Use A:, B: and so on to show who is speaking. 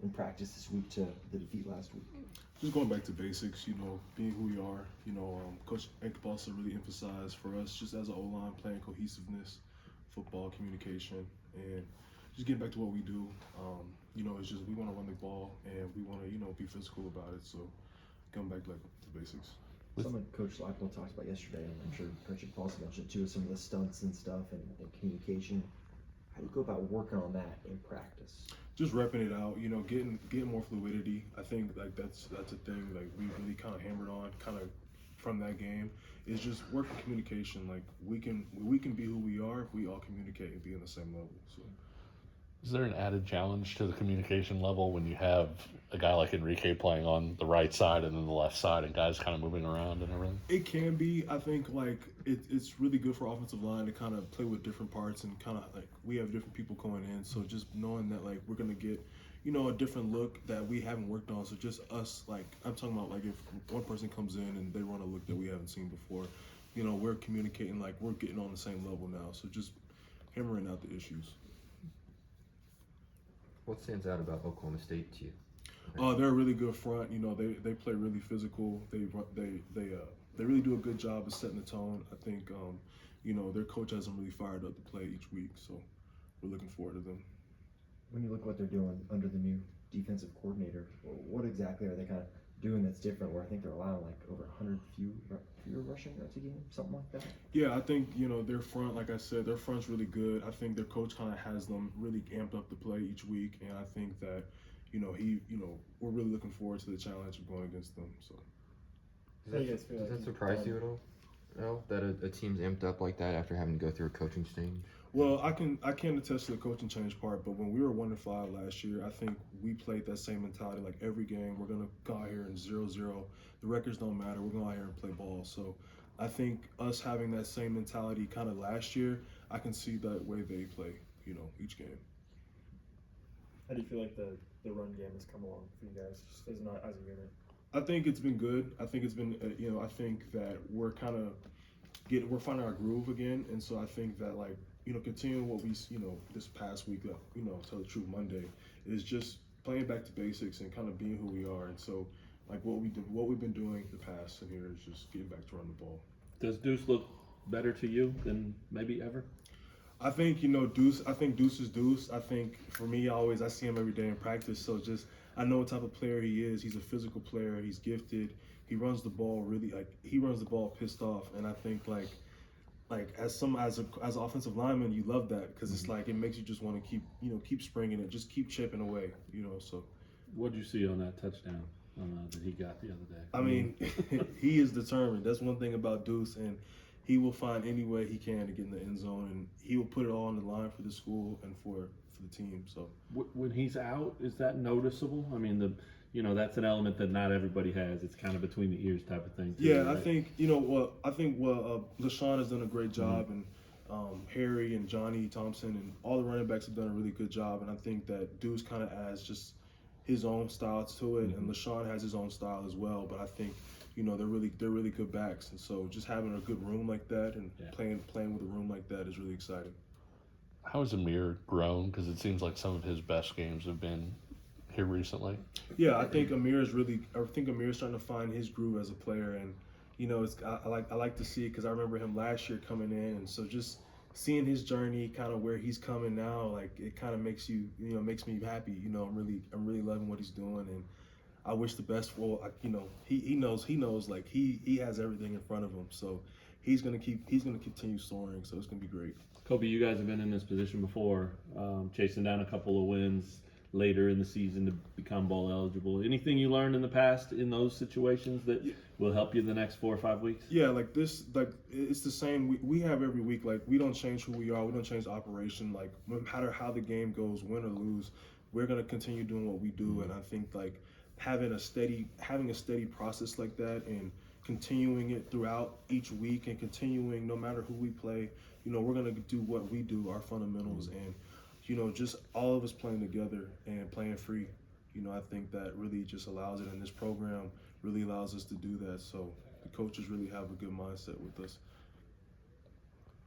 A: in practice this week to the defeat last week?
B: Just going back to basics, being who we are. Coach Enkbasa really emphasized for us, just as an O-line, playing cohesiveness, football, communication, and just getting back to what we do. It's just we want to run the ball and we want to, be physical about it. So going back to basics.
A: Something Coach Lockwell talked about yesterday, and I'm sure Coach Enkbasa mentioned too, some of the stunts and stuff and communication. How do you go about working on that in practice?
B: Just repping it out, getting more fluidity. I think that's a thing we really kind of hammered on from that game is just working communication. Like we can be who we are if we all communicate and be on the same level. So.
C: Is there an added challenge to the communication level when you have a guy like Enrique playing on the right side and then the left side and guys kind of moving around and everything?
B: It can be. I think it's really good for offensive line to kind of play with different parts and kind of we have different people going in. So just knowing that we're going to get, a different look that we haven't worked on. So just us, I'm talking about if one person comes in and they run a look that we haven't seen before, we're communicating we're getting on the same level now. So just hammering out the issues.
D: What stands out about Oklahoma State to you?
B: They're a really good front. They play really physical. They really do a good job of setting the tone. I think their coach has them really fired up to play each week. So we're looking forward to them.
A: When you look at what they're doing under the new defensive coordinator, what exactly are they kind of doing that's different? Where I think they're allowing over 100 fewer rushing yards a game, something like that.
B: Yeah, I think their front, like I said, their front's really good. I think their coach kind of has them really amped up to play each week, and I think that we're really looking forward to the challenge of going against them. So.
D: Does that surprise you at all? That a team's amped up like that after having to go through a coaching change?
B: Well, I can't attest to the coaching change part, but when we were 1-5 last year, I think we played that same mentality. Every game, we're gonna go out here and 0-0. The records don't matter. We're going out here and play ball. So, I think us having that same mentality kind of last year, I can see that way they play. Each game.
E: How do you feel like the run game has come along for you guys, just as a unit?
B: I think it's been good. I think it's been, I think that we're kind of we're finding our groove again, and so I think that continuing what we, this past week, tell the truth, Monday, is just playing back to basics and kind of being who we are. And so, what we've been doing the past in here is just getting back to run the ball.
F: Does Deuce look better to you than maybe ever?
B: I think, Deuce. I think Deuce is Deuce. I think for me, I see him every day in practice. So I know what type of player he is. He's a physical player. He's gifted. He runs the ball really he runs the ball pissed off. And I think as an offensive lineman, you love that because it's it makes you just want to keep springing it, just keep chipping away. So.
F: What did you see on that touchdown that he got the other day?
B: I mean, he is determined. That's one thing about Deuce, and he will find any way he can to get in the end zone, and he will put it all on the line for the school and for the team. So
F: when he's out, is that noticeable? I mean, that's an element that not everybody has. It's kind of between the ears type of thing. Too,
B: yeah,
F: right?
B: I think LaShawn has done a great job, and Harry and Johnny Thompson and all the running backs have done a really good job. And I think that Deuce kind of adds just his own styles to it, and LaShawn has his own style as well. But I think they're really good backs, and so just having a good room like that and playing with a room like that is really exciting.
C: How has Amir grown? Because it seems like some of his best games have been here recently.
B: Yeah, I think Amir's starting to find his groove as a player, and I like to see it because I remember him last year coming in, and so just seeing his journey, kind of where he's coming now, it kind of makes makes me happy. I'm really loving what he's doing, and I wish the best for he knows he has everything in front of him, so he's gonna continue soaring, so it's gonna be great.
F: Kobe, you guys have been in this position before, chasing down a couple of wins later in the season to become bowl eligible. Anything you learned in the past in those situations that will help you the next 4 or 5 weeks?
B: Yeah, it's the same. We have every week. We don't change who we are. We don't change the operation. No matter how the game goes, win or lose, we're gonna continue doing what we do. And I think having a steady process like that and continuing it throughout each week and continuing no matter who we play, we're gonna do what we do, our fundamentals, and just all of us playing together and playing free. I think that really just allows it, and this program really allows us to do that. So the coaches really have a good mindset with us